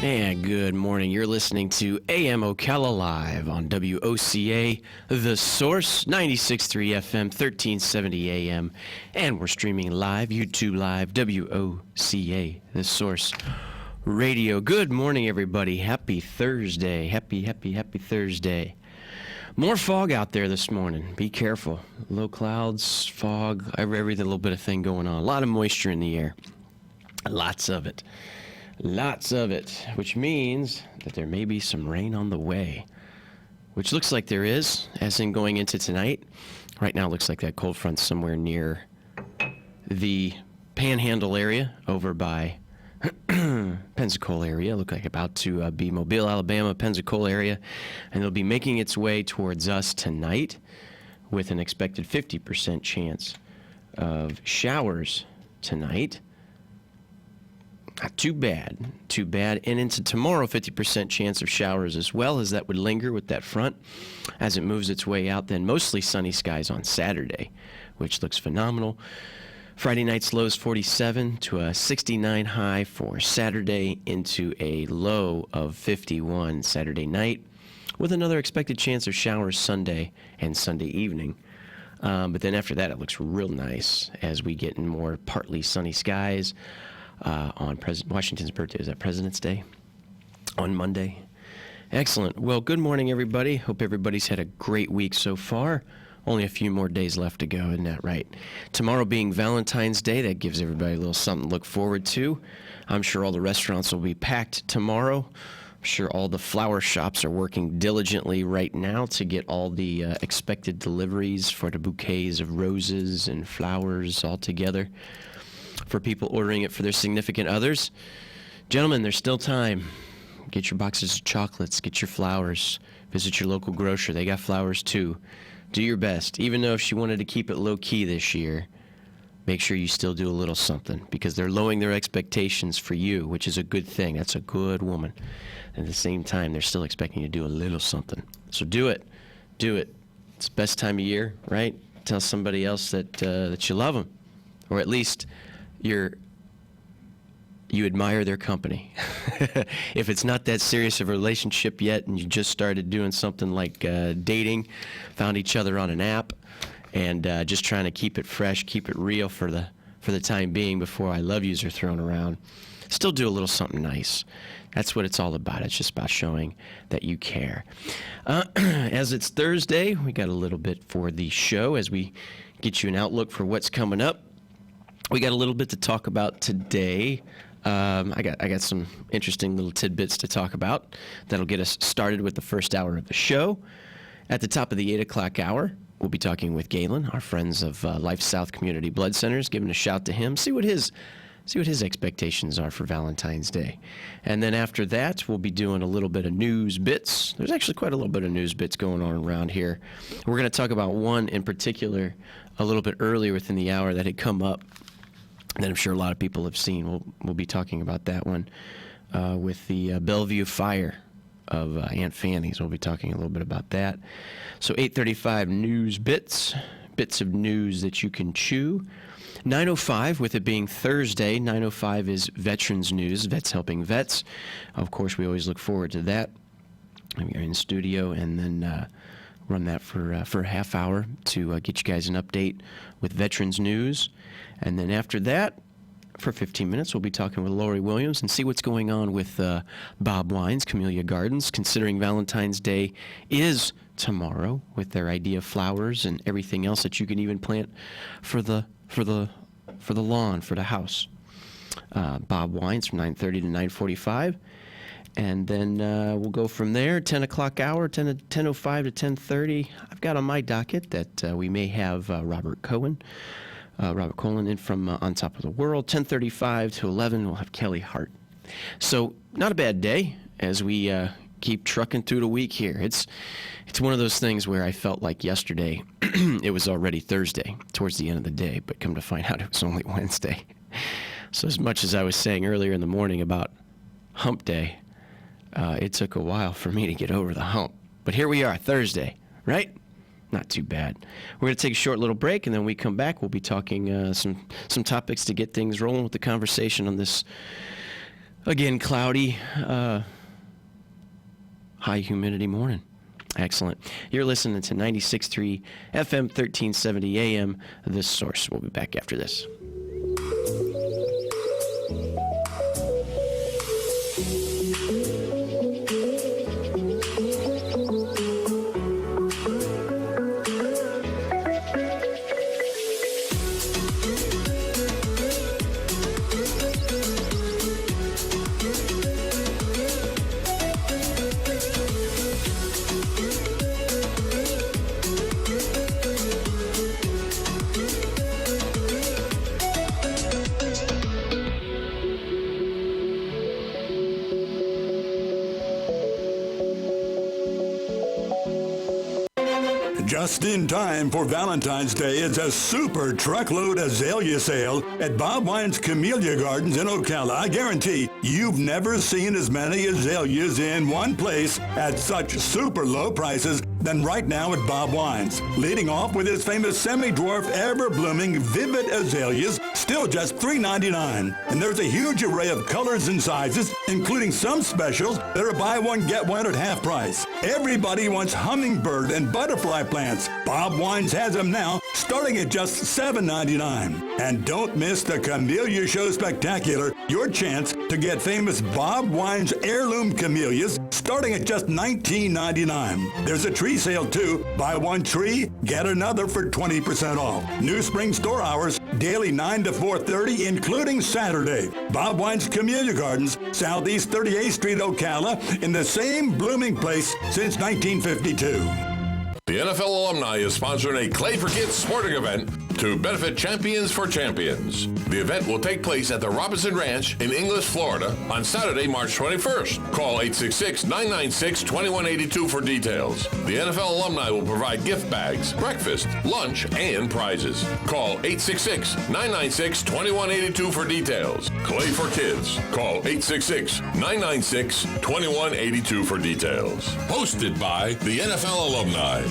And good morning. You're listening to AM Ocala Live on WOCA, The Source, 96.3 FM, 1370 AM. And we're streaming live, YouTube Live, WOCA, The Source Radio. Good morning, everybody. Happy Thursday. Happy Thursday. More fog out there this morning. Be careful. Low clouds, fog, every little bit of thing going on. A lot of moisture in the air. Lots of it, which means that there may be some rain on the way, which looks like there is, as in going into tonight. Right now it looks like that cold front's somewhere near the Panhandle area over by Pensacola area. Look like about to be Mobile, Alabama, Pensacola area, and it'll be making its way towards us tonight with an expected 50% chance of showers tonight. Not too bad. And into tomorrow, 50% chance of showers as well, as that would linger with that front as it moves its way out. Then mostly sunny skies on Saturday, which looks phenomenal. Friday night's low is 47 to a 69 high for Saturday, into a low of 51 Saturday night, with another expected chance of showers Sunday and Sunday evening. But then after that, it looks real nice as we get in more partly sunny skies. On Washington's birthday. Is that President's Day? On Monday. Excellent. Well, good morning, everybody. Hope everybody's had a great week so far. Only a few more days left to go, isn't that right? Tomorrow being Valentine's Day, that gives everybody a little something to look forward to. I'm sure all the restaurants will be packed tomorrow. I'm sure all the flower shops are working diligently right now to get all the expected deliveries for the bouquets of roses and flowers all together, for people ordering it for their significant others. Gentlemen, there's still time. Get your boxes of chocolates, get your flowers, visit your local grocer. They got flowers too. Do your best. Even though if she wanted to keep it low-key this year, make sure you still do a little something, because they're lowering their expectations for you, which is a good thing. That's a good woman. At the same time, they're still expecting you to do a little something. So do it. Do it. It's the best time of year, right? Tell somebody else that you love them, or at least you admire their company. If it's not that serious of a relationship yet, and you just started doing something like dating, found each other on an app, and just trying to keep it fresh, keep it real for the time being before I love yous are thrown around, still do a little something nice. That's what it's all about. It's just about showing that you care. As it's Thursday, we got a little bit for the show as we get you an outlook for what's coming up. We got a little bit to talk about today. I got some interesting little tidbits to talk about that'll get us started with the first hour of the show. At the top of the 8 o'clock hour, we'll be talking with Galen, our friends of Life South Community Blood Centers, giving a shout to him, see what his expectations are for Valentine's Day. And then after that, we'll be doing a little bit of news bits. There's actually quite a little bit of news bits going on around here. We're going to talk about one in particular a little bit earlier within the hour that had come up that I'm sure a lot of people have seen. We'll be talking about that one with the Bellevue fire of Aunt Fanny's. We'll be talking a little bit about that. So 8:35 news bits of news that you can chew. 9:05, with it being Thursday, 9:05 is Veterans News, Vets Helping Vets. Of course, we always look forward to that. We're in studio, and then run that for a half hour to get you guys an update with Veterans News. And then after that, for 15 minutes, we'll be talking with Lori Williams and see what's going on with Bob Wine's Camellia Gardens, considering Valentine's Day is tomorrow, with their idea of flowers and everything else that you can even plant for the lawn, for the house. Bob Wine's from 9:30 to 9:45. And then we'll go from there, 10 o'clock hour, 10:05 to 10:30. I've got on my docket that we may have Robert Colin in from On Top of the World. 10:35 to 11, we'll have Kelly Hart. So not a bad day as we keep trucking through the week here. It's one of those things where I felt like yesterday it was already Thursday towards the end of the day, but come to find out it was only Wednesday. So as much as I was saying earlier in the morning about hump day, it took a while for me to get over the hump. But here we are, Thursday, right? Not too bad. We're going to take a short little break, and then when we come back, we'll be talking some topics to get things rolling with the conversation on this Again, cloudy, high humidity morning. Excellent. You're listening to 96.3 FM 1370 AM, The Source. We'll be back after this. Just in time for Valentine's Day, it's a super truckload azalea sale at Bob Wine's Camellia Gardens in Ocala. I guarantee you've never seen as many azaleas in one place at such super low prices than right now at Bob Wine's. Leading off with his famous semi-dwarf, ever-blooming, vivid azaleas, still just $3.99. And there's a huge array of colors and sizes, including some specials that are buy one, get one at half price. Everybody wants hummingbird and butterfly plants. Bob Wine's has them now, starting at just $7.99. And don't miss the Camellia Show Spectacular, your chance to get famous Bob Wine's heirloom camellias, starting at just $19.99. There's a tree sale too. Buy one tree, get another for 20% off. New spring store hours, daily 9 to 4:30, including Saturday. Bob Wine's Camellia Gardens, Southeast 38th Street, Ocala, in the same blooming place since 1952. The NFL alumni is sponsoring a Clay for Kids sporting event to benefit Champions for Champions. The event will take place at the Robinson Ranch in Inglis, Florida on Saturday, March 21st. Call 866-996-2182 for details. The NFL alumni will provide gift bags, breakfast, lunch, and prizes. Call 866-996-2182 for details. Clay for Kids. Call 866-996-2182 for details. Hosted by the NFL alumni.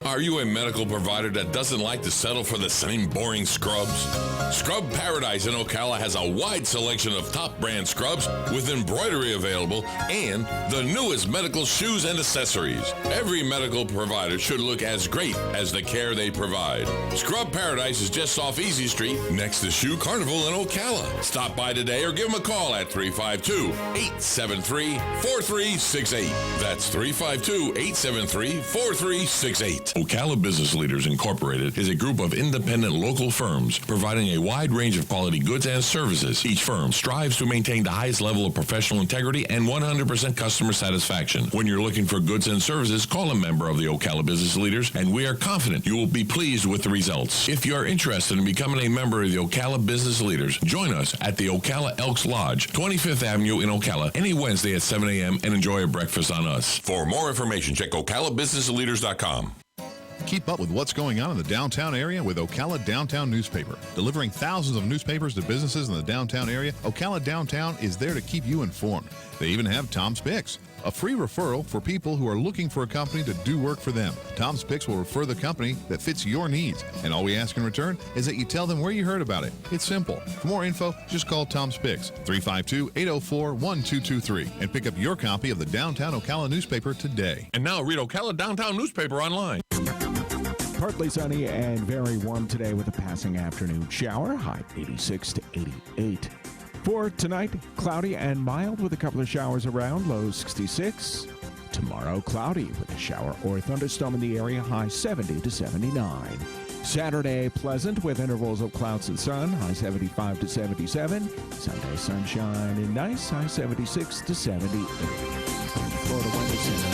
Are you a medical provider that doesn't like to settle for the same boring scrubs? Scrub Paradise in Ocala has a wide selection of top brand scrubs with embroidery available and the newest medical shoes and accessories. Every medical provider should look as great as the care they provide. Scrub Paradise is just off Easy Street next to Shoe Carnival in Ocala. Stop by today or give them a call at 352-873-4368. That's 352-873-4368. Ocala Business Leaders Incorporated is a group of independent local firms providing a wide range of quality goods and services. Each firm strives to maintain the highest level of professional integrity and 100% customer satisfaction. When you're looking for goods and services, call a member of the Ocala Business Leaders, and we are confident you will be pleased with the results. If you are interested in becoming a member of the Ocala Business Leaders, join us at the Ocala Elks Lodge, 25th Avenue in Ocala, any Wednesday at 7 a.m. and enjoy a breakfast on us. For more information, check OcalaBusinessLeaders.com. Keep up with what's going on in the downtown area with Ocala Downtown Newspaper. Delivering thousands of newspapers to businesses in the downtown area, Ocala Downtown is there to keep you informed. They even have Tom's Picks, a free referral for people who are looking for a company to do work for them. Tom's Picks will refer the company that fits your needs, and all we ask in return is that you tell them where you heard about it. It's simple. For more info, just call Tom's Picks, 352-804-1223, and pick up your copy of the Downtown Ocala newspaper today. And now read Ocala Downtown Newspaper online. Partly sunny and very warm today with a passing afternoon shower, high 86 to 88. For tonight, cloudy and mild with a couple of showers around, low 66. Tomorrow, cloudy with a shower or thunderstorm in the area, high 70 to 79. Saturday, pleasant with intervals of clouds and sun, high 75 to 77. Sunday, sunshine and nice, high 76 to 78. From the Florida Weather Center.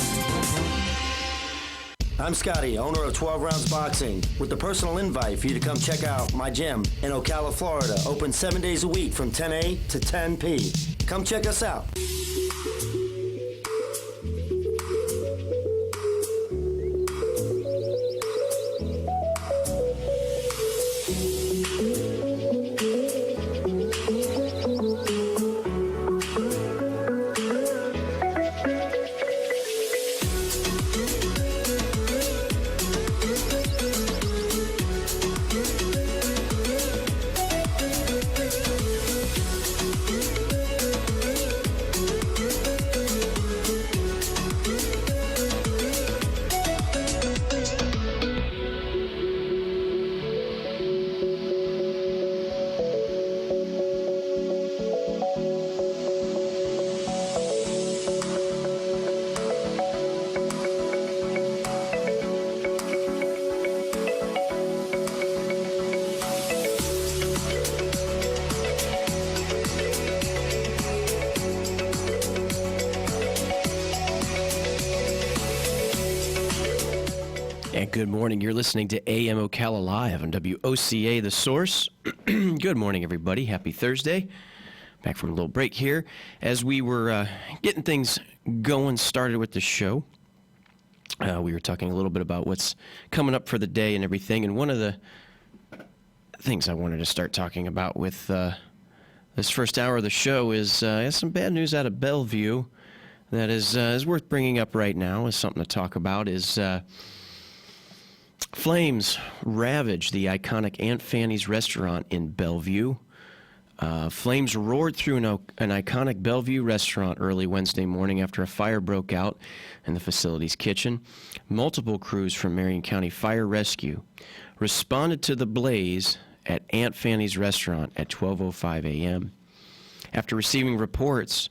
I'm Scotty, owner of 12 Rounds Boxing, with a personal invite for you to come check out my gym in Ocala, Florida, open 7 days a week from 10 a to 10 p. Come check us out. And good morning. You're listening to AM Ocala Live on WOCA The Source. Good morning, everybody. Happy Thursday. Back from a little break here. As we were getting things started with the show, we were talking a little bit about what's coming up for the day and everything. And one of the things I wanted to start talking about with this first hour of the show is some bad news out of Bellevue that is worth bringing up right now. Is something to talk about. Is flames ravaged the iconic Aunt Fanny's restaurant in Bellevue. Flames roared through an iconic Bellevue restaurant early Wednesday morning after a fire broke out in the facility's kitchen. Multiple crews from Marion County Fire Rescue responded to the blaze at Aunt Fanny's restaurant at 12:05 a.m. After receiving reports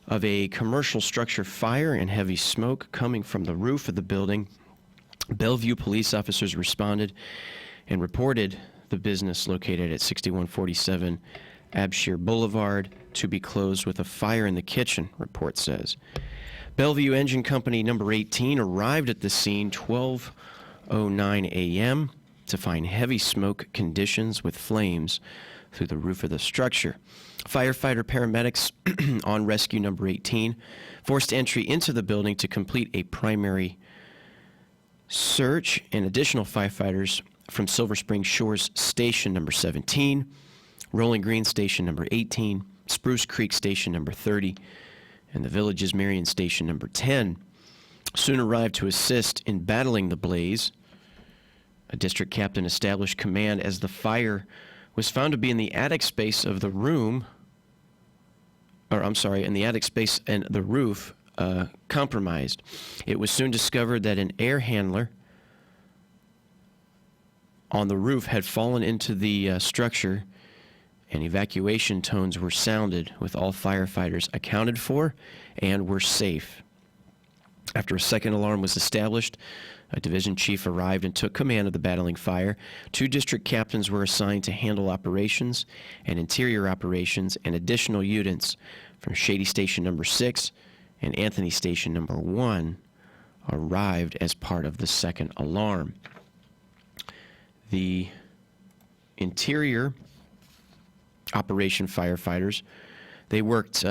of a commercial structure fire and heavy smoke coming from the roof of the building, Bellevue police officers responded and reported the business located at 6147 Abshire Boulevard to be closed with a fire in the kitchen, report says. Bellevue Engine Company number 18 arrived at the scene 12:09 a.m. to find heavy smoke conditions with flames through the roof of the structure. Firefighter paramedics on rescue number 18 forced entry into the building to complete a primary search, and additional firefighters from Silver Spring Shores Station number 17, Rolling Green Station number 18, Spruce Creek Station number 30, and the Village's Marion Station number 10 soon arrived to assist in battling the blaze. A district captain established command as the fire was found to be in the attic space of the room, in the attic space and the roof compromised. It was soon discovered that an air handler on the roof had fallen into the structure, and evacuation tones were sounded with all firefighters accounted for and were safe. After a second alarm was established, a division chief arrived and took command of the battling fire. 2 district captains were assigned to handle operations and interior operations, and additional units from Shady Station number 6 and Anthony Station number 1 arrived as part of the second alarm. The interior operation firefighters, they worked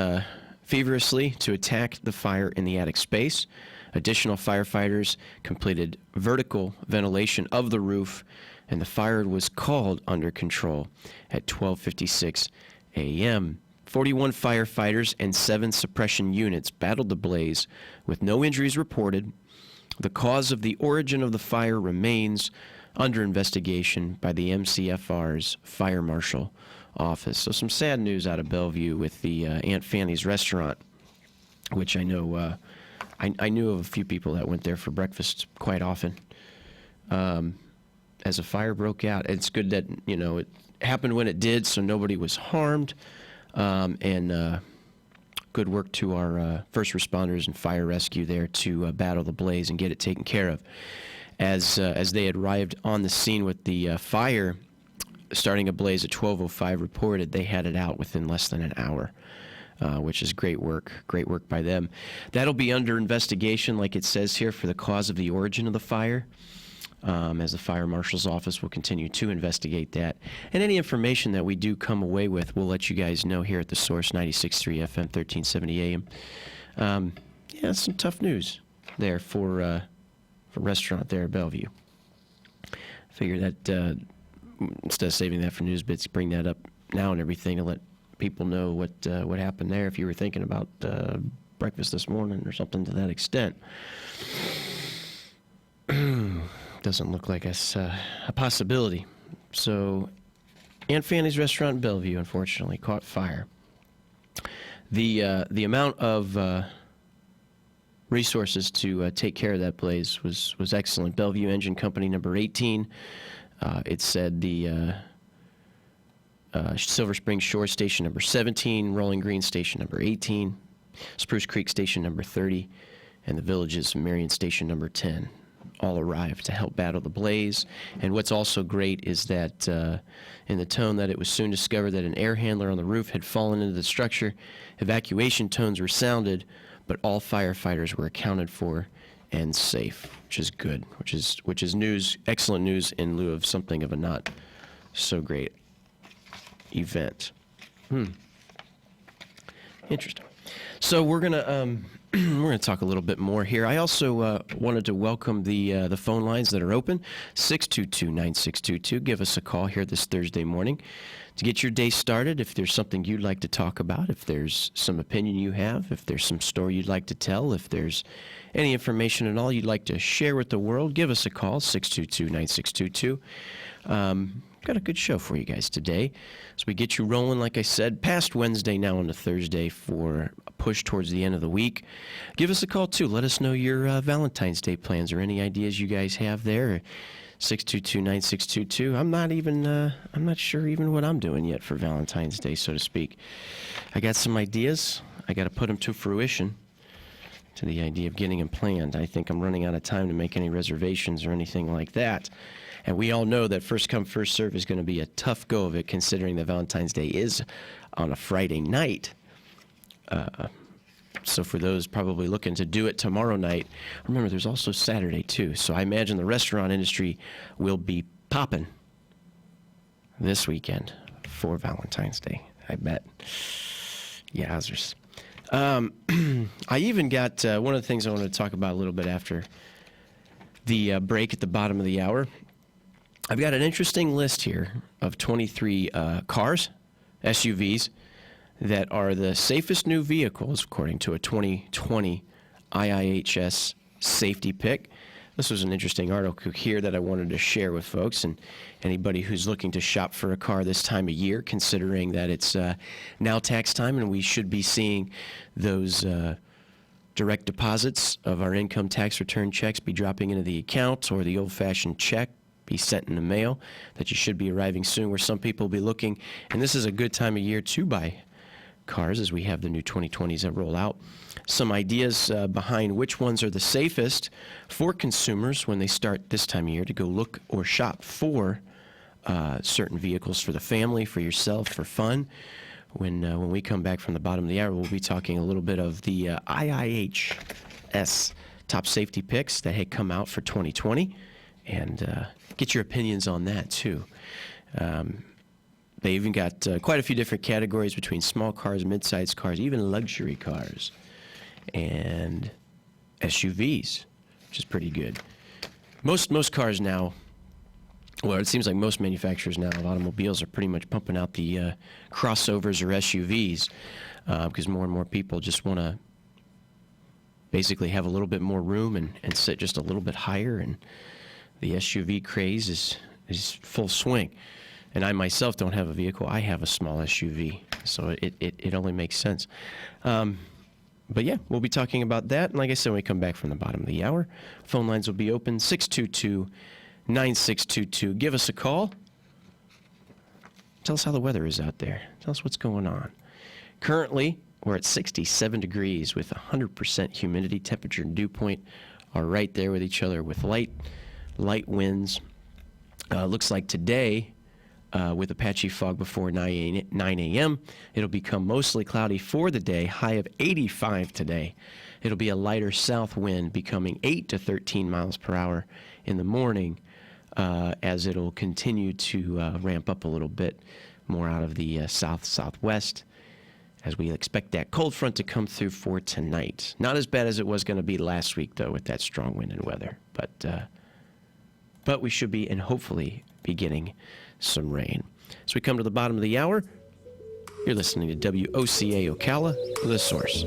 feverishly to attack the fire in the attic space. Additional firefighters completed vertical ventilation of the roof, and the fire was called under control at 12:56 a.m. 41 firefighters and 7 suppression units battled the blaze with no injuries reported. The cause of the origin of the fire remains under investigation by the MCFR's Fire Marshal Office. So some sad news out of Bellevue with the Aunt Fanny's restaurant, which I know I knew of a few people that went there for breakfast quite often. As a fire broke out, it's good that it happened when it did, so nobody was harmed. And good work to our first responders and fire rescue there to battle the blaze and get it taken care of. As they had arrived on the scene with the fire starting a blaze at 12:05 reported, they had it out within less than an hour, which is great work by them. That'll be under investigation, like it says here, for the cause of the origin of the fire. As the Fire Marshal's Office will continue to investigate that. And any information that we do come away with, we'll let you guys know here at The Source, 96.3 FM, 1370 AM. Yeah, some tough news there for restaurant there at Bellevue. Figure that instead of saving that for news bits, bring that up now and everything to let people know what happened there if you were thinking about breakfast this morning or something to that extent. Doesn't look like it's a possibility. So, Aunt Fanny's restaurant in Bellevue, unfortunately, caught fire. The amount of resources to take care of that blaze was excellent. Bellevue Engine Company number 18. It said the Silver Spring Shore Station number 17, Rolling Green Station number 18, Spruce Creek Station number 30, and the Village's Marion Station number 10. All arrived to help battle the blaze. And what's also great is that in the tone that it was soon discovered that an air handler on the roof had fallen into the structure, evacuation tones were sounded, but all firefighters were accounted for and safe, which is good, which is news, excellent news in lieu of something of a not so great event. Interesting. So we're gonna talk a little bit more here. I also wanted to welcome the phone lines that are open, 622-9622. Give us a call here this Thursday morning to get your day started. If there's something you'd like to talk about, if there's some opinion you have, if there's some story you'd like to tell, if there's any information at all you'd like to share with the world, give us a call, 622-9622. Got a good show for you guys today. So we get you rolling, like I said, past Wednesday now into Thursday for a push towards the end of the week. Give us a call, too. Let us know your Valentine's Day plans or any ideas you guys have there. 622-9622. I'm not sure even what I'm doing yet for Valentine's Day, so to speak. I got some ideas. I got to put them to fruition, to the idea of getting them planned. I think I'm running out of time to make any reservations or anything like that. And we all know that first come, first serve is going to be a tough go of it, considering that Valentine's Day is on a Friday night. So for those probably looking to do it tomorrow night, remember there's also Saturday too. So I imagine the restaurant industry will be popping this weekend for Valentine's Day. I bet. Yowzers. I even got one of the things I wanted to talk about a little bit after the break at the bottom of the hour. I've got an interesting list here of 23 cars, SUVs, that are the safest new vehicles, according to a 2020 IIHS safety pick. This was an interesting article here that I wanted to share with folks and anybody who's looking to shop for a car this time of year, considering that it's now tax time and we should be seeing those direct deposits of our income tax return checks be dropping into the account, or the old-fashioned check be sent in the mail, that you should be arriving soon, where some people will be looking. And this is a good time of year to buy cars, as we have the new 2020s that roll out. Some ideas behind which ones are the safest for consumers when they start this time of year to go look or shop for certain vehicles for the family, for yourself, for fun. When we come back from the bottom of the hour, we'll be talking a little bit of the IIHS top safety picks that had come out for 2020, and get your opinions on that too. They even got quite a few different categories between small cars, mid-sized cars, even luxury cars, and SUVs, which is pretty good. Most cars now, well, it seems like most manufacturers now of automobiles are pretty much pumping out the crossovers or SUVs because more and more people just want to basically have a little bit more room and sit just a little bit higher, and the SUV craze is full swing. And I myself don't have a vehicle. I have a small SUV, so it only makes sense. But yeah, we'll be talking about that. And like I said, when we come back from the bottom of the hour, phone lines will be open, 622-9622. Give us a call. Tell us how the weather is out there. Tell us what's going on. Currently, we're at 67 degrees with 100% humidity. Temperature and dew point are right there with each other with light winds. Looks like today, with a patchy fog before 9 a.m., it'll become mostly cloudy for the day, high of 85 today. It'll be a lighter south wind, becoming 8 to 13 miles per hour in the morning, as it'll continue to ramp up a little bit more out of the southwest, as we expect that cold front to come through for tonight. Not as bad as it was going to be last week, though, with that strong wind and weather. But we should be, and hopefully be getting some rain. As we come to the bottom of the hour, you're listening to WOCA Ocala, The Source.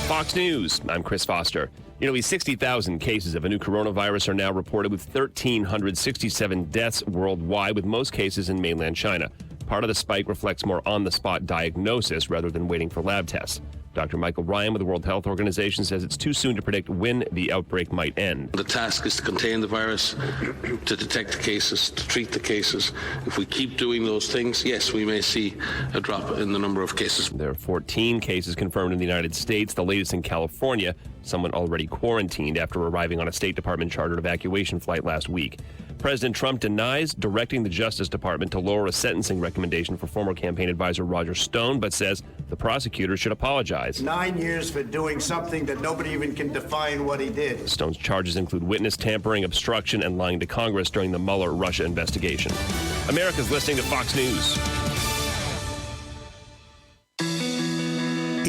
Fox News, I'm Chris Foster. Nearly 60,000 cases of a new coronavirus are now reported, with 1,367 deaths worldwide, with most cases in mainland China. Part of the spike reflects more on-the-spot diagnosis rather than waiting for lab tests. Dr. Michael Ryan with the World Health Organization says it's too soon to predict when the outbreak might end. The task is to contain the virus, to detect the cases, to treat the cases. If we keep doing those things, yes, we may see a drop in the number of cases. There are 14 cases confirmed in the United States, the latest in California, someone already quarantined after arriving on a State Department chartered evacuation flight last week. President Trump denies directing the Justice Department to lower a sentencing recommendation for former campaign advisor Roger Stone, but says the prosecutor should apologize. 9 years for doing something that nobody even can define what he did. Stone's charges include witness tampering, obstruction, and lying to Congress during the Mueller Russia investigation. America's listening to Fox News.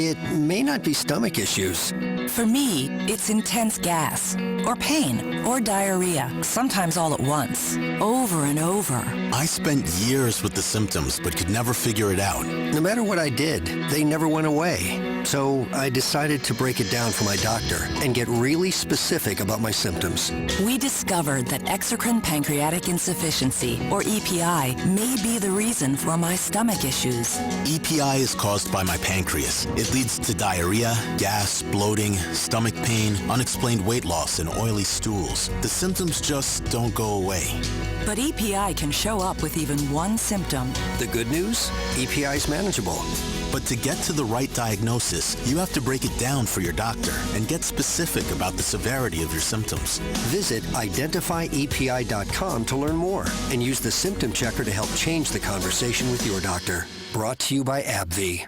It may not be stomach issues. For me, it's intense gas, or pain, or diarrhea, sometimes all at once, over and over. I spent years with the symptoms, but could never figure it out. No matter what I did, they never went away. So I decided to break it down for my doctor and get really specific about my symptoms. We discovered that exocrine pancreatic insufficiency, or EPI, may be the reason for my stomach issues. EPI is caused by my pancreas. It leads to diarrhea, gas, bloating, stomach pain, unexplained weight loss, and oily stools. The symptoms just don't go away. But EPI can show up with even one symptom. The good news? EPI is manageable. But to get to the right diagnosis, you have to break it down for your doctor and get specific about the severity of your symptoms. Visit identifyepi.com to learn more and use the symptom checker to help change the conversation with your doctor. Brought to you by AbbVie.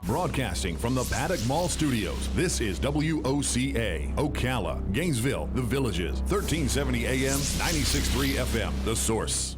Broadcasting from the Paddock Mall Studios, this is WOCA, Ocala, Gainesville, The Villages, 1370 AM, 96.3 FM, The Source.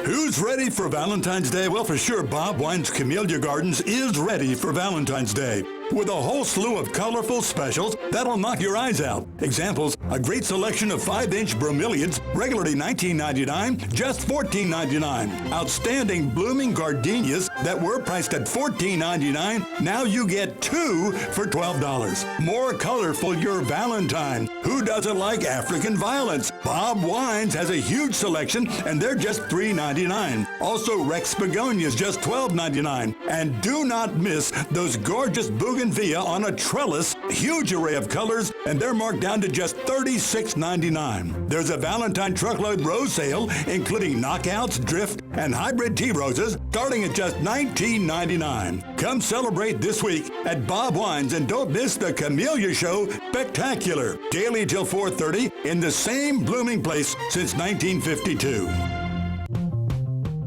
Who's ready for Valentine's Day? Well, for sure, Bob Wine's Camellia Gardens is ready for Valentine's Day. With a whole slew of colorful specials that'll knock your eyes out. Examples, a great selection of 5-inch bromeliads, regularly $19.99, just $14.99. Outstanding blooming gardenias that were priced at $14.99, now you get 2 for $12. More colorful your Valentine. Who doesn't like African violets? Bob Wines has a huge selection, and they're just $3.99. Also, Rex begonias, just $12.99. And do not miss those gorgeous bougainvillea on a trellis, huge array of colors, and they're marked down to just $36.99. There's a Valentine truckload rose sale, including knockouts, drift, and hybrid tea roses, starting at just $19.99. Come celebrate this week at Bob Wines, and don't miss the Camellia Show Spectacular, daily till 4:30 in the same blooming place since 1952.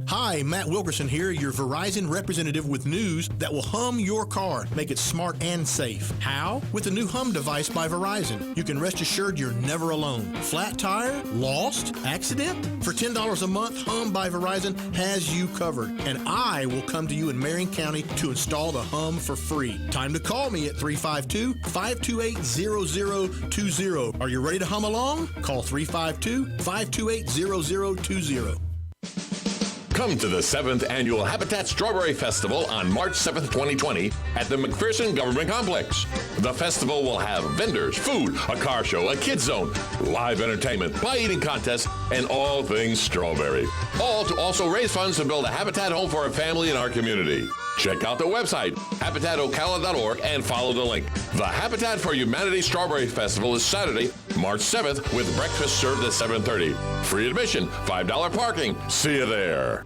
Hi, Matt Wilkerson here, your Verizon representative with news that will hum your car, make it smart and safe. How? With the new Hum device by Verizon. You can rest assured you're never alone. Flat tire? Lost? Accident? For $10 a month, Hum by Verizon has you covered. And I will come to you in Marion County to install the Hum for free. Time to call me at 352-528-0020. Are you ready to hum along? Call 352-528-0020. Come to the 7th Annual Habitat Strawberry Festival on March 7th, 2020 at the McPherson Government Complex. The festival will have vendors, food, a car show, a kids zone, live entertainment, pie-eating contests, and all things strawberry. All to also raise funds to build a habitat home for a family in our community. Check out the website, habitatocala.org, and follow the link. The Habitat for Humanity Strawberry Festival is Saturday, March 7th, with breakfast served at 7:30. Free admission, $5 parking. See you there.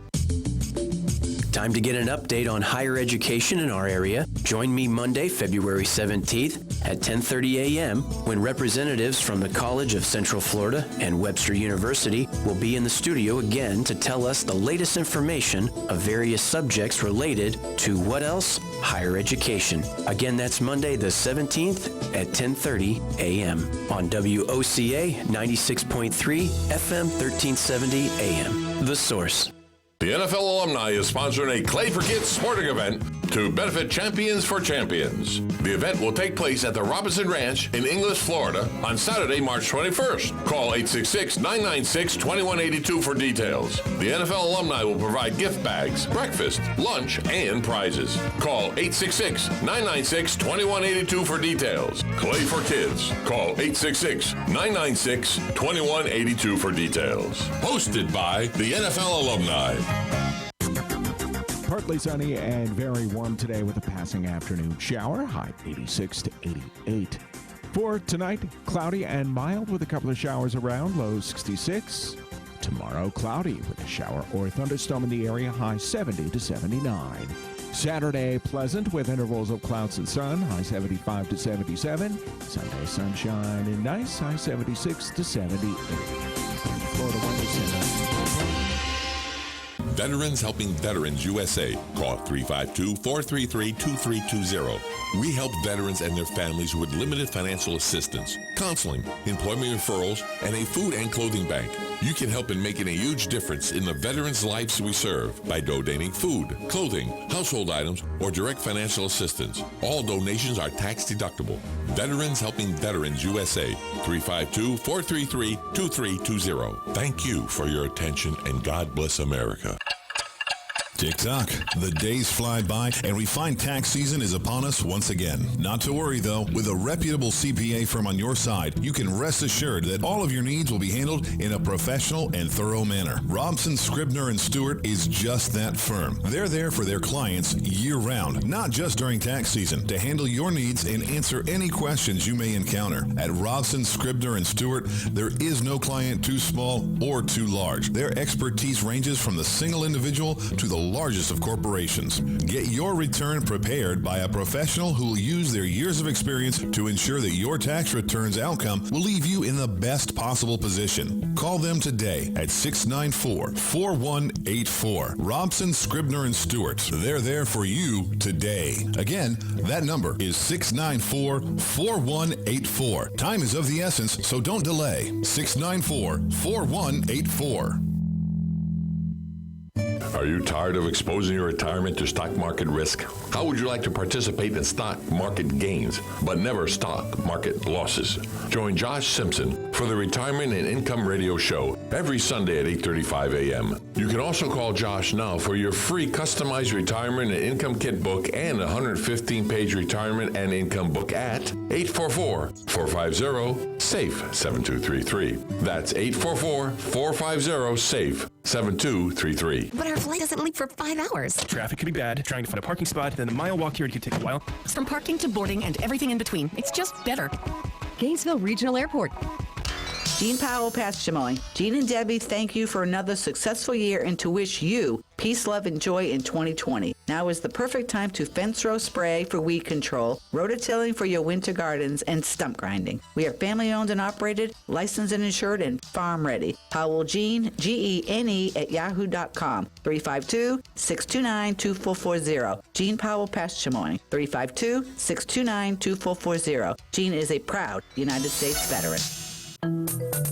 Time to get an update on higher education in our area. Join me Monday, February 17th at 10:30 a.m. when representatives from the College of Central Florida and Webster University will be in the studio again to tell us the latest information of various subjects related to what else? Higher education. Again, that's Monday the 17th at 10:30 a.m. on WOCA 96.3 FM 1370 AM. The Source. The NFL alumni is sponsoring a Clay for Kids sporting event to benefit Champions for Champions. The event will take place at the Robinson Ranch in Inglis, Florida on Saturday, March 21st. Call 866-996-2182 for details. The NFL alumni will provide gift bags, breakfast, lunch, and prizes. Call 866-996-2182 for details. Clay for Kids. Call 866-996-2182 for details. Hosted by the NFL alumni. Partly sunny and very warm today with a passing afternoon shower, high 86 to 88. For tonight, cloudy and mild with a couple of showers around, low 66. Tomorrow, cloudy with a shower or thunderstorm in the area, high 70 to 79. Saturday, pleasant with intervals of clouds and sun, high 75 to 77. Sunday, sunshine and nice, high 76 to 78. From the Florida Weather Center. Veterans Helping Veterans USA. Call 352-433-2320. We help veterans and their families with limited financial assistance, counseling, employment referrals, and a food and clothing bank. You can help in making a huge difference in the veterans' lives we serve by donating food, clothing, household items, or direct financial assistance. All donations are tax deductible. Veterans Helping Veterans USA. 352-433-2320. Thank you for your attention, and God bless America. Tick-tock. The days fly by, and we find tax season is upon us once again. Not to worry, though. With a reputable CPA firm on your side, you can rest assured that all of your needs will be handled in a professional and thorough manner. Robson, Scribner & Stewart is just that firm. They're there for their clients year-round, not just during tax season, to handle your needs and answer any questions you may encounter. At Robson, Scribner & Stewart, there is no client too small or too large. Their expertise ranges from the single individual to the largest of corporations. Get your return prepared by a professional who will use their years of experience to ensure that your tax return's outcome will leave you in the best possible position. Call them today at 694-4184. Robson, Scribner & Stewart. They're there for you today. Again, that number is 694-4184. Time is of the essence, so don't delay. 694-4184. Are you tired of exposing your retirement to stock market risk? How would you like to participate in stock market gains, but never stock market losses? Join Josh Simpson for the Retirement and Income Radio Show every Sunday at 8:35 a.m. You can also call Josh now for your free customized retirement and income kit book and a 115-page retirement and income book at 844-450-SAFE-7233. That's 844-450-SAFE-7233. But our flight doesn't leave for 5 hours. Traffic could be bad. Trying to find a parking spot, then a mile walk here could take a while. From parking to boarding and everything in between, it's just better. Gainesville Regional Airport. Jean Powell, Pastor Chamoy. Jean and Debbie thank you for another successful year and to wish you peace, love, and joy in 2020. Now is the perfect time to fence row spray for weed control, rototilling for your winter gardens, and stump grinding. We are family owned and operated, licensed and insured, and farm ready. Powell Jean, Gene at yahoo.com. 352-629-2440. Jean Powell, Pastor Chamoy. 352-629-2440. Jean is a proud United States veteran.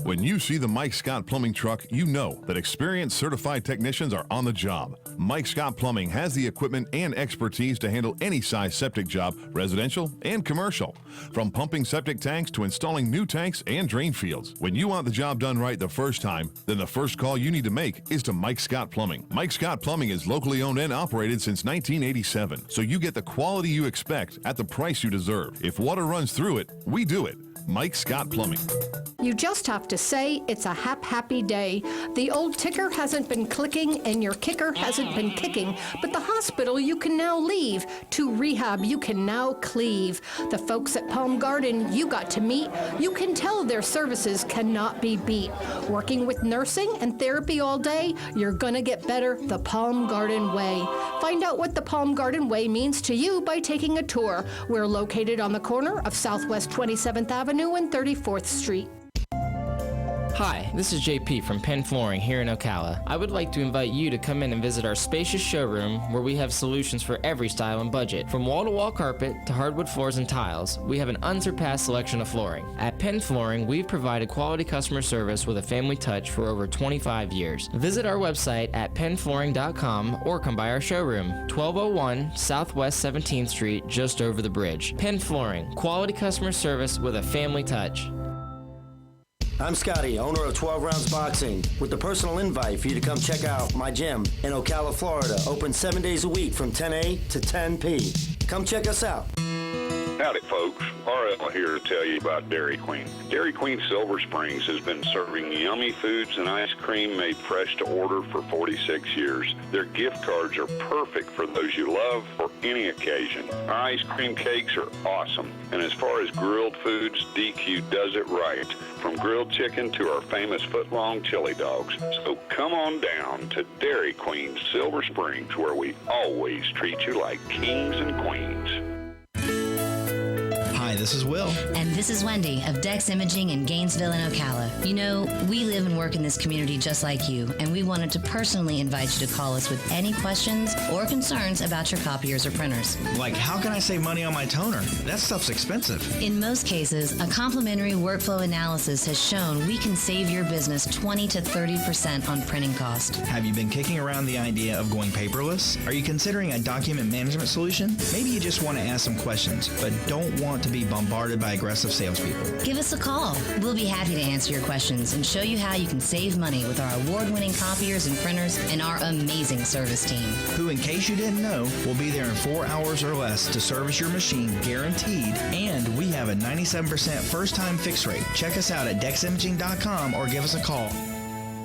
When you see the Mike Scott Plumbing truck, you know that experienced certified technicians are on the job. Mike Scott Plumbing has the equipment and expertise to handle any size septic job, residential and commercial. From pumping septic tanks to installing new tanks and drain fields. When you want the job done right the first time, then the first call you need to make is to Mike Scott Plumbing. Mike Scott Plumbing is locally owned and operated since 1987, so you get the quality you expect at the price you deserve. If water runs through it, we do it. Mike Scott Plumbing. You just have to say it's a happy day. The old ticker hasn't been clicking and your kicker hasn't been kicking, but the hospital you can now leave. To rehab you can now cleave. The folks at Palm Garden you got to meet. You can tell their services cannot be beat. Working with nursing and therapy all day, you're gonna get better the Palm Garden way. Find out what the Palm Garden way means to you by taking a tour. We're located on the corner of Southwest 27th Avenue and 34th Street. Hi, this is JP from Penn Flooring here in Ocala. I would like to invite you to come in and visit our spacious showroom where we have solutions for every style and budget. From wall-to-wall carpet to hardwood floors and tiles, we have an unsurpassed selection of flooring. At Penn Flooring, we've provided quality customer service with a family touch for over 25 years. Visit our website at pennflooring.com or come by our showroom, 1201 Southwest 17th Street, just over the bridge. Penn Flooring, quality customer service with a family touch. I'm Scotty, owner of 12 Rounds Boxing, with a personal invite for you to come check out my gym in Ocala, Florida, open 7 days a week from 10 a to 10 p. Come check us out. Howdy, folks. RL here to tell you about Dairy Queen. Dairy Queen Silver Springs has been serving yummy foods and ice cream made fresh to order for 46 years. Their gift cards are perfect for those you love for any occasion. Our ice cream cakes are awesome. And as far as grilled foods, DQ does it right. From grilled chicken to our famous foot-long chili dogs. So come on down to Dairy Queen Silver Springs, where we always treat you like kings and queens. Hi, this is Will. And this is Wendy of Dex Imaging in Gainesville and Ocala. You know, we live and work in this community just like you, and we wanted to personally invite you to call us with any questions or concerns about your copiers or printers. Like, how can I save money on my toner? That stuff's expensive. In most cases, a complimentary workflow analysis has shown we can save your business 20 to 30% on printing cost. Have you been kicking around the idea of going paperless? Are you considering a document management solution? Maybe you just want to ask some questions, but don't want to be bombarded by aggressive salespeople. Give us a call. We'll be happy to answer your questions and show you how you can save money with our award-winning copiers and printers and our amazing service team. Who, in case you didn't know, will be there in 4 hours or less to service your machine guaranteed, and we have a 97% first-time fix rate. Check us out at deximaging.com or give us a call.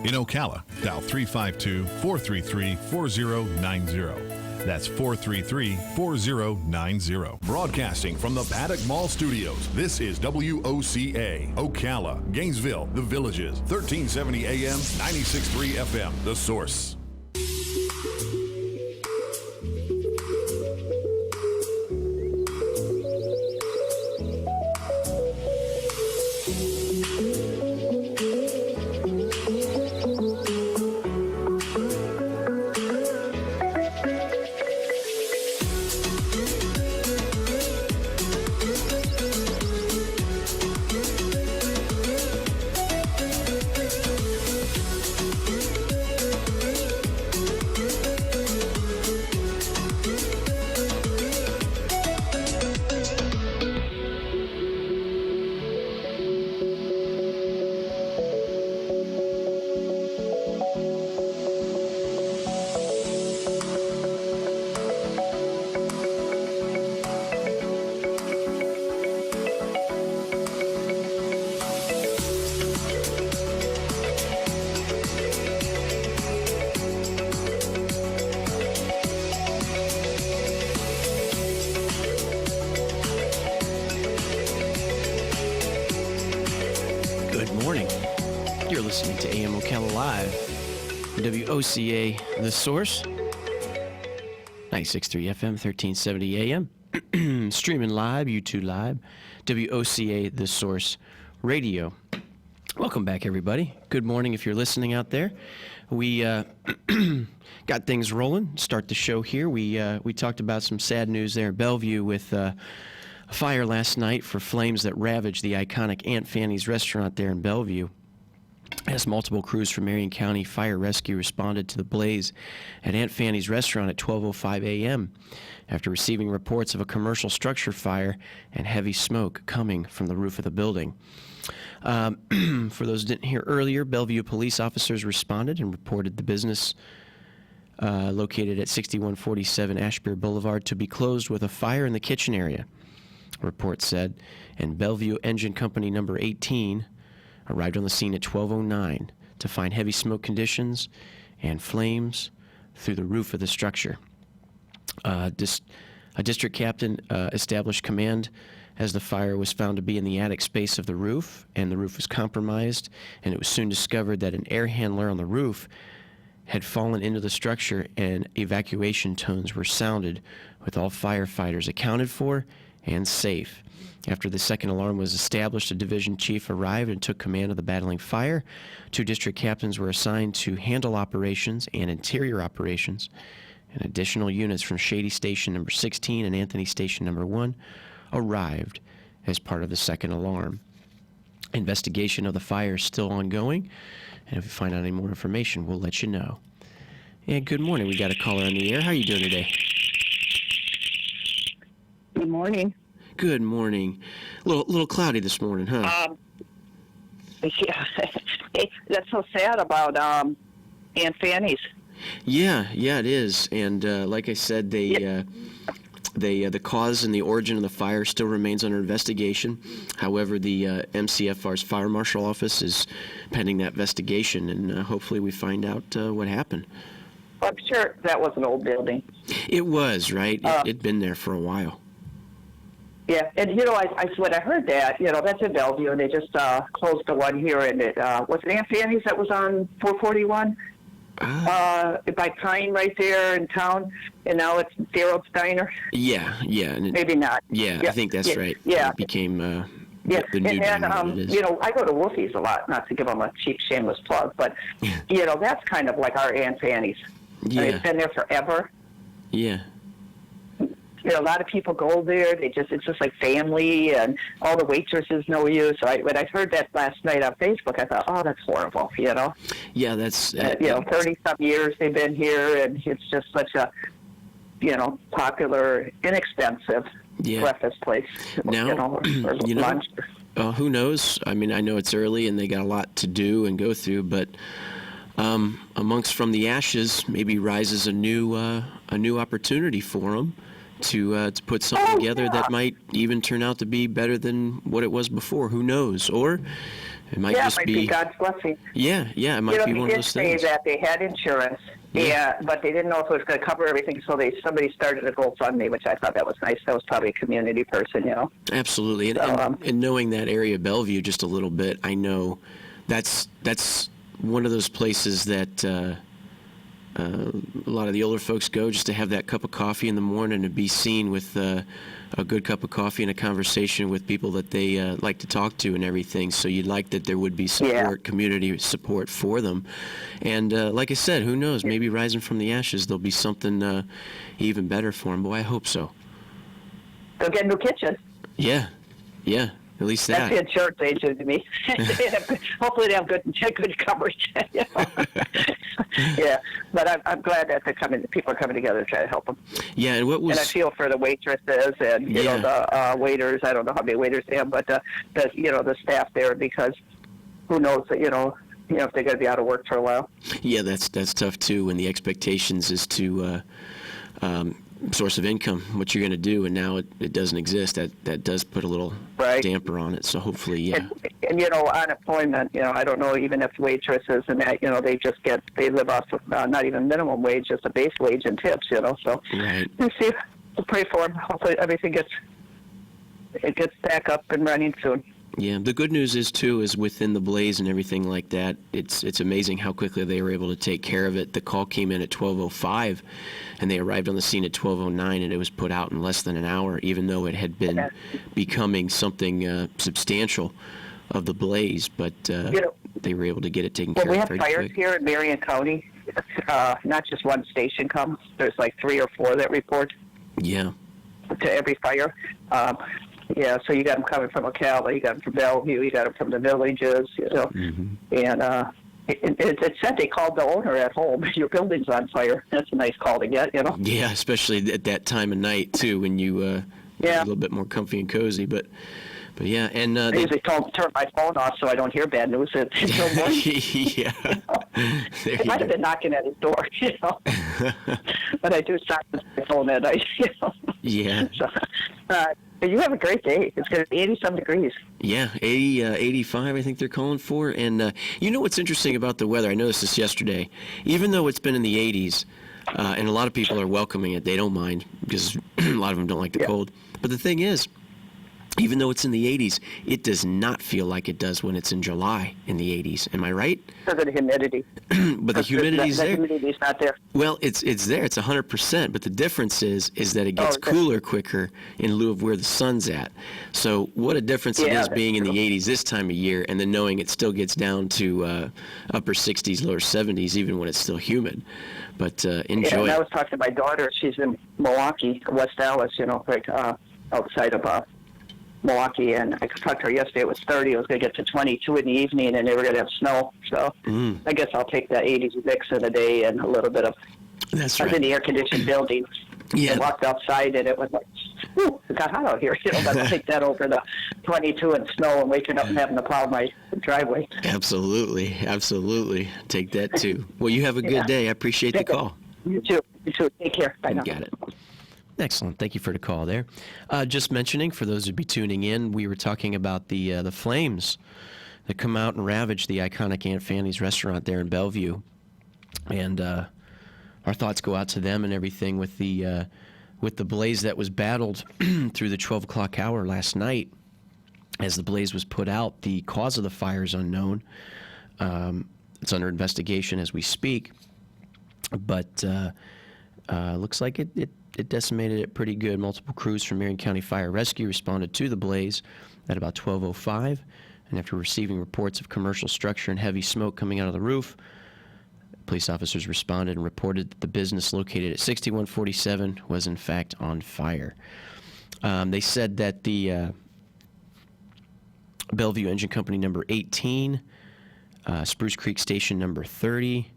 In Ocala, dial 352-433-4090. That's 433-4090. Broadcasting from the Paddock Mall Studios, this is WOCA, Ocala, Gainesville, The Villages, 1370 AM, 96.3 FM, The Source. You're listening to AM Ocala Live, WOCA, The Source, 96.3 FM, 1370 AM, streaming live, YouTube Live, WOCA, The Source Radio. Welcome back, everybody. Good morning if you're listening out there. We got things rolling. Start the show here. We talked about some sad news there in Bellevue with a fire last night for flames that ravaged the iconic Aunt Fanny's restaurant there in Bellevue. As multiple crews from Marion County Fire Rescue responded to the blaze at Aunt Fanny's restaurant at 12:05 a.m. after receiving reports of a commercial structure fire and heavy smoke coming from the roof of the building. For those who didn't hear earlier, Bellevue police officers responded and reported the business located at 6147 Ashbury Boulevard to be closed with a fire in the kitchen area, a report said, and Bellevue Engine Company number 18 arrived on the scene at 12:09 to find heavy smoke conditions and flames through the roof of the structure. A district captain established command as the fire was found to be in the attic space of the roof, and the roof was compromised, and it was soon discovered that an air handler on the roof had fallen into the structure, and evacuation tones were sounded with all firefighters accounted for and safe. After the second alarm was established, a division chief arrived and took command of the battling fire. 2 district captains were assigned to handle operations and interior operations, and additional units from Shady Station number 16 and Anthony Station number 1 arrived as part of the second alarm. Investigation of the fire is still ongoing, and if we find out any more information, we'll let you know. And good morning. We got a caller on the air. How are you doing today? Good morning. Good morning. Little cloudy this morning, huh? Yeah, that's so sad about Aunt Fanny's. Yeah, it is. And like I said, they The cause and the origin of the fire still remains under investigation. However, the MCFR's Fire Marshal Office is pending that investigation, and hopefully we find out what happened. I'm sure that was an old building. It was, right? It'd been there for a while. Yeah, and when I heard that, that's in Bellevue, and they just closed the one here, and it was it Aunt Fanny's that was on 441? By Pine right there in town, and now it's Daryl's Diner. Yeah. And Maybe not. Yeah, I think that's right. Yeah. It became the and new then, diner that it is. I go to Wolfie's a lot, not to give them a cheap, shameless plug, but, that's kind of like our Aunt Fanny's. Yeah. It's been there forever. Yeah. A lot of people go there. It's just like family, and all the waitresses know you. So when I heard that last night on Facebook, I thought, oh, that's horrible, Yeah, that's... 30-some years they've been here, and it's just such a, popular, inexpensive breakfast place. Now, or lunch. Who knows? I mean, I know it's early and they got a lot to do and go through, but amongst from the ashes maybe rises a new opportunity for them to put something together that might even turn out to be better than what it was before. Who knows? Or it might just it might be God's blessing. Yeah, it might be one of those things. They did say that they had insurance, but they didn't know if it was going to cover everything, so somebody started a GoFundMe, which I thought that was nice. That was probably a community person, Absolutely, and knowing that area of Bellevue just a little bit, I know that's one of those places that a lot of the older folks go just to have that cup of coffee in the morning and be seen with a good cup of coffee and a conversation with people that they like to talk to and everything. So you'd like that there would be support, community support for them. And like I said, who knows? Maybe rising from the ashes, there'll be something even better for them. Boy, I hope so. They'll get a new kitchen. Yeah. At least that. That's the insurance agent to me. Hopefully they have good coverage. Yeah, but I'm glad that people are coming together to try to help them. Yeah, and And I feel for the waitresses and the waiters. I don't know how many waiters they have, but the staff there, because who knows that if they're going to be out of work for a while. Yeah, that's tough too. When the expectations is to source of income, what you're going to do, and now it doesn't exist. That does put a little damper on it. So hopefully, And unemployment. I don't know, even if waitresses and that, they live off of not even minimum wage, just a base wage and tips. So right. We'll see. We'll pray for them. Hopefully everything gets back up and running soon. Yeah, the good news is within the blaze and everything like that, it's amazing how quickly they were able to take care of it. The call came in at 12:05, and they arrived on the scene at 12:09, and it was put out in less than an hour, even though it had been becoming something substantial of the blaze. But they were able to get it taken care of we have pretty fires quick. here in Marion County. Not just one station comes. There's like 3 or 4 that report. Yeah. To every fire. So you got them coming from Ocala, you got them from Bellevue, you got them from the villages, and it said they called the owner at home. Your building's on fire. That's a nice call to get, Yeah, especially at that time of night too, when you a little bit more comfy and cozy. But yeah, and I usually turn my phone off so I don't hear bad news until morning. Yeah, I might have been knocking at his door, but I do silence my phone at night. Yeah. So, but you have a great day. It's going to be 80-some degrees. Yeah, 80, 85, I think they're calling for. And what's interesting about the weather? I noticed this yesterday. Even though it's been in the 80s, and a lot of people are welcoming it, they don't mind because a lot of them don't like the cold. But the thing is, even though it's in the 80s, it does not feel like it does when it's in July in the 80s. Am I right? Because of the humidity. But the humidity's there. The humidity's not there. Well, it's there. It's 100%. But the difference is that it gets cooler quicker in lieu of where the sun's at. So what a difference it is being in the 80s this time of year, and then knowing it still gets down to upper 60s, lower 70s, even when it's still humid. But enjoy. Yeah, and I was talking to my daughter. She's in Milwaukee, West Dallas. Right outside of Milwaukee, and I talked to her yesterday. It was 30. It was going to get to 22 in the evening, and they were going to have snow. So I guess I'll take that 80s mix in a day and a little bit of. That's right. I was in the air-conditioned building. Yeah. I walked outside, and it was like, whew, it got hot out here. But I'll take that over the 22 and snow and waking up and having to plow my driveway. Absolutely. Take that too. Well, you have a good day. I appreciate the call. You too. Take care. Bye now. Got it. Excellent. Thank you for the call there. Just mentioning, for those who'd be tuning in, we were talking about the flames that come out and ravage the iconic Aunt Fanny's restaurant there in Bellevue. And our thoughts go out to them and everything with the blaze that was battled through the 12 o'clock hour last night. As the blaze was put out, the cause of the fire is unknown. It's under investigation as we speak. But looks like it decimated it pretty good. Multiple crews from Marion County Fire Rescue responded to the blaze at about 12:05. And after receiving reports of commercial structure and heavy smoke coming out of the roof, police officers responded and reported that the business located at 6147 was in fact on fire. They said that the Bellevue Engine Company number 18, Spruce Creek Station number 30,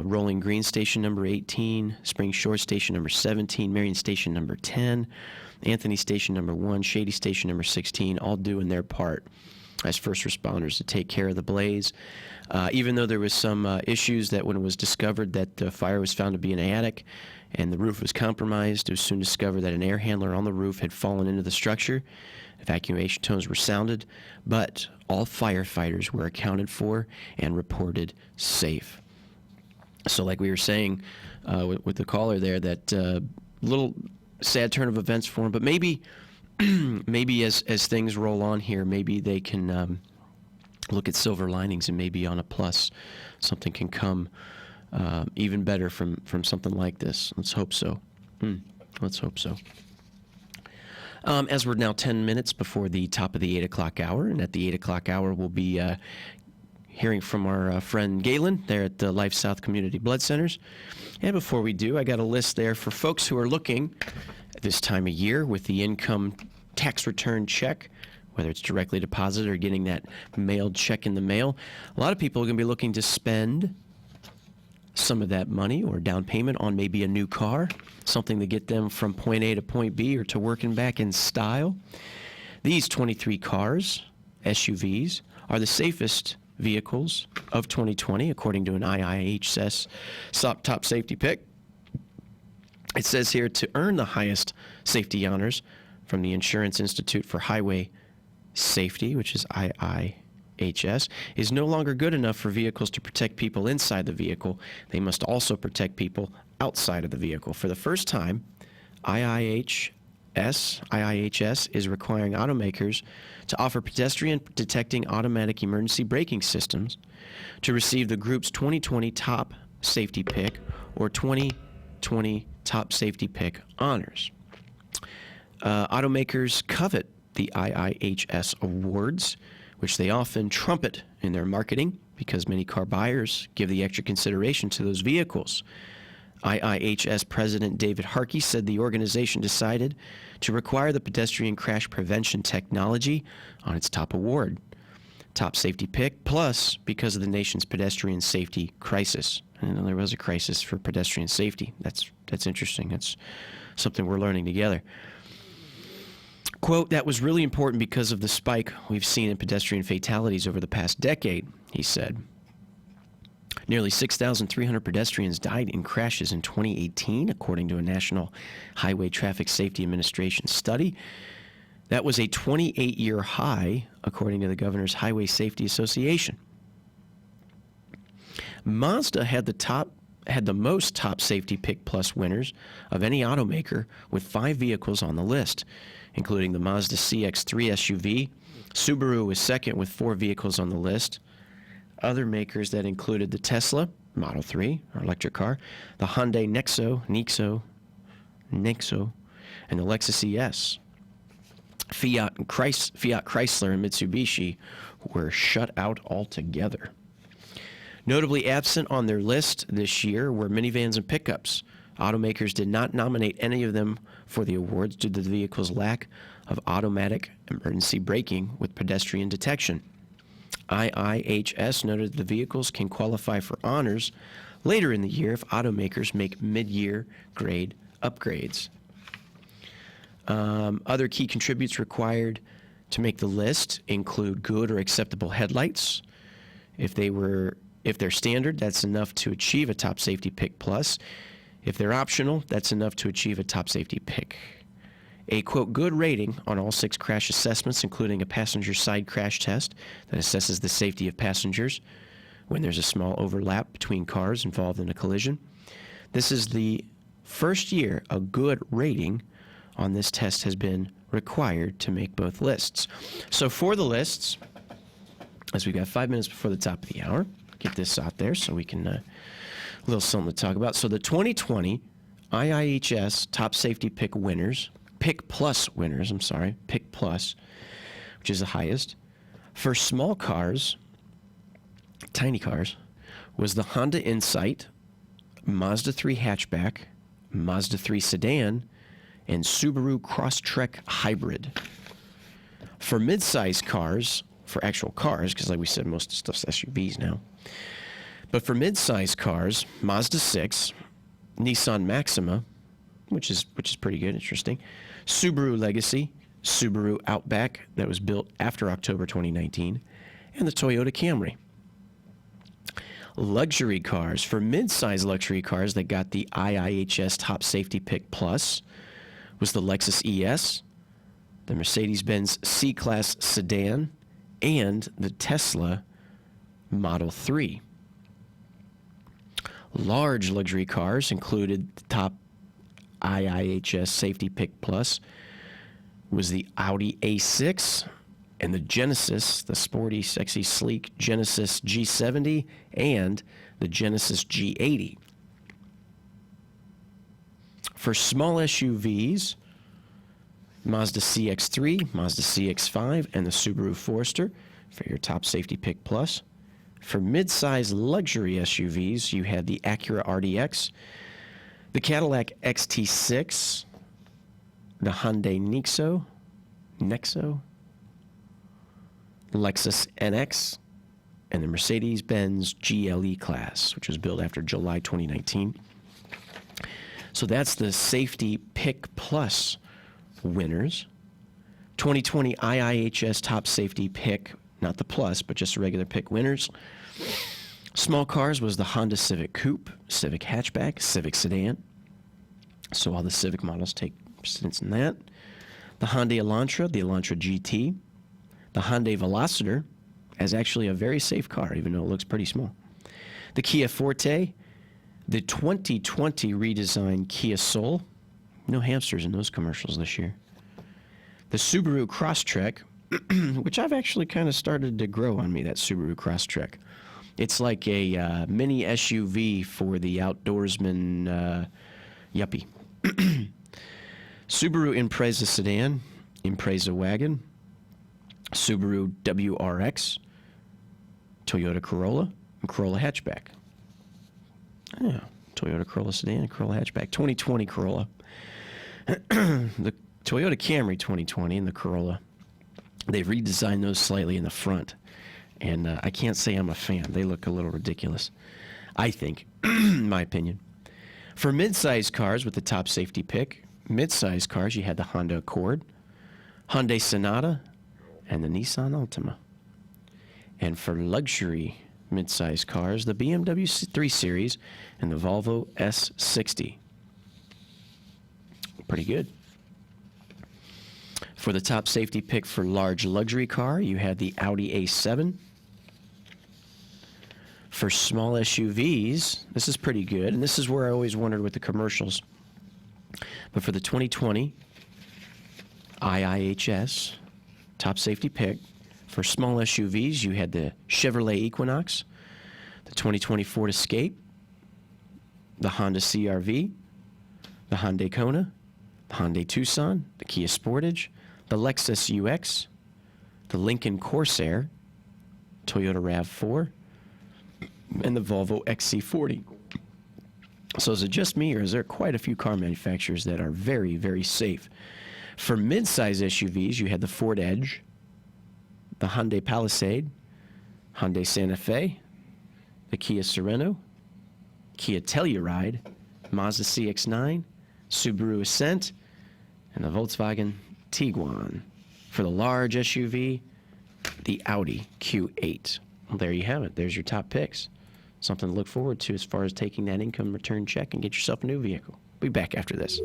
Rolling Green Station number 18, Spring Shore Station number 17, Marion Station number 10, Anthony Station number 1, Shady Station number 16, all doing their part as first responders to take care of the blaze. Even though there was some issues that when it was discovered that the fire was found to be in an attic and the roof was compromised, it was soon discovered that an air handler on the roof had fallen into the structure. Evacuation tones were sounded, but all firefighters were accounted for and reported safe. So like we were saying with the caller there, that little sad turn of events for him, but maybe as things roll on here, maybe they can look at silver linings and maybe on a plus something can come even better from something like this. Let's hope so. Let's hope so. As we're now 10 minutes before the top of the 8 o'clock hour, and at the 8 o'clock hour we'll be hearing from our friend Galen there at the Life South Community Blood Centers. And before we do, I got a list there for folks who are looking at this time of year with the income tax return check, whether it's directly deposited or getting that mailed check in the mail. A lot of people are going to be looking to spend some of that money or down payment on maybe a new car, something to get them from point A to point B or to work and back in style. These 23 cars, SUVs, are the safest vehicles of 2020, according to an IIHS top safety pick. It says here, to earn the highest safety honors from the Insurance Institute for Highway Safety, which is IIHS, is no longer good enough for vehicles to protect people inside the vehicle. They must also protect people outside of the vehicle. For the first time, IIHS is requiring automakers to offer pedestrian detecting automatic emergency braking systems to receive the group's 2020 top safety pick or 2020 top safety pick honors. Automakers covet the IIHS awards, which they often trumpet in their marketing because many car buyers give the extra consideration to those vehicles. IIHS President David Harkey said the organization decided to require the pedestrian crash prevention technology on its top award, top safety pick, plus because of the nation's pedestrian safety crisis. And there was a crisis for pedestrian safety. That's interesting. That's something we're learning together. Quote, that was really important because of the spike we've seen in pedestrian fatalities over the past decade, he said. Nearly 6,300 pedestrians died in crashes in 2018, according to a National Highway Traffic Safety Administration study. That was a 28-year high, according to the Governor's Highway Safety Association. Mazda had the most top safety pick plus winners of any automaker, with 5 vehicles on the list, including the Mazda CX-3 SUV. Subaru was second with 4 vehicles on the list. Other makers that included the Tesla Model 3, or electric car, the Hyundai Nexo, and the Lexus ES. Fiat Chrysler and Mitsubishi were shut out altogether. Notably absent on their list this year were minivans and pickups. Automakers did not nominate any of them for the awards due to the vehicle's lack of automatic emergency braking with pedestrian detection. IIHS noted the vehicles can qualify for honors later in the year if automakers make mid-year grade upgrades. Other key contributes required to make the list include good or acceptable headlights. If they're standard, that's enough to achieve a top safety pick plus. If they're optional, that's enough to achieve a top safety pick. A, quote, good rating on all 6 crash assessments, including a passenger side crash test that assesses the safety of passengers when there's a small overlap between cars involved in a collision. This is the first year a good rating on this test has been required to make both lists. So for the lists, as we've got 5 minutes before the top of the hour, get this out there so we can, a little something to talk about. So the 2020 IIHS Top Safety Pick winners, Pick Plus winners, Pick Plus, which is the highest. For small cars, tiny cars, was the Honda Insight, Mazda 3 hatchback, Mazda 3 sedan, and Subaru Crosstrek hybrid. For mid-size cars, for actual cars, because like we said, most of the stuff's SUVs now. But for mid-size cars, Mazda 6, Nissan Maxima, which is pretty good, interesting, Subaru Legacy, Subaru Outback that was built after October 2019, and the Toyota Camry. Luxury cars, for mid-size luxury cars that got the IIHS Top Safety Pick Plus, was the Lexus ES, the Mercedes-Benz C-Class sedan, and the Tesla Model 3. Large luxury cars included the top IIHS Safety Pick Plus was the Audi A6 and the Genesis, the sporty, sexy, sleek Genesis G70 and the Genesis G80. For small SUVs, Mazda CX-3, Mazda CX-5, and the Subaru Forester for your top safety pick plus. For mid-size luxury SUVs, you had the Acura RDX, the Cadillac XT6, the Hyundai Nexo, Lexus NX, and the Mercedes-Benz GLE class, which was built after July 2019. So that's the Safety Pick Plus winners. 2020 IIHS Top Safety Pick, not the Plus, but just a regular pick winners. Small cars was the Honda Civic Coupe, Civic Hatchback, Civic Sedan. So all the Civic models take precedence in that. The Hyundai Elantra, the Elantra GT. The Hyundai Velocidor as actually a very safe car, even though it looks pretty small. The Kia Forte, the 2020 redesigned Kia Soul. No hamsters in those commercials this year. The Subaru Crosstrek, which I've actually kind of started to grow on me, that Subaru Crosstrek. It's like a mini SUV for the outdoorsman yuppie. Subaru Impreza sedan, Impreza wagon, Subaru WRX, Toyota Corolla, and Corolla hatchback. Yeah, Toyota Corolla sedan and Corolla hatchback. 2020 Corolla. The Toyota Camry 2020 and the Corolla, they've redesigned those slightly in the front. And I can't say I'm a fan. They look a little ridiculous, I think, in my opinion. For mid-size cars with the top safety pick, mid-size cars, you had the Honda Accord, Hyundai Sonata, and the Nissan Altima. And for luxury mid-size cars, the BMW 3 Series and the Volvo S60. Pretty good. For the top safety pick for large luxury car, you had the Audi A7. For small SUVs, this is pretty good, and this is where I always wondered with the commercials. But for the 2020 IIHS top safety pick, for small SUVs, you had the Chevrolet Equinox, the 2020 Ford Escape, the Honda CR-V, the Hyundai Kona, the Hyundai Tucson, the Kia Sportage, the Lexus UX, the Lincoln Corsair, Toyota RAV4, and the Volvo XC40. So is it just me, or is there quite a few car manufacturers that are very, very safe? For mid-size SUVs, you had the Ford Edge, the Hyundai Palisade, Hyundai Santa Fe, the Kia Sorento, Kia Telluride, Mazda CX-9, Subaru Ascent, and the Volkswagen Tiguan. For the large SUV, the Audi Q8. Well, there you have it. There's your top picks. something to look forward to as far as taking that income return check and get yourself a new vehicle. Be back after this.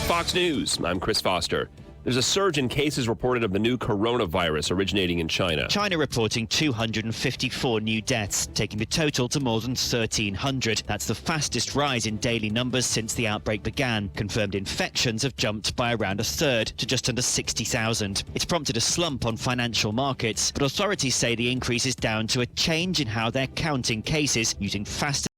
Fox News, I'm Chris Foster. There's a surge in cases reported of the new coronavirus originating in China. China reporting 254 new deaths, taking the total to more than 1,300. That's the fastest rise in daily numbers since the outbreak began. Confirmed infections have jumped by around a third to just under 60,000. It's prompted a slump on financial markets, but authorities say the increase is down to a change in how they're counting cases using faster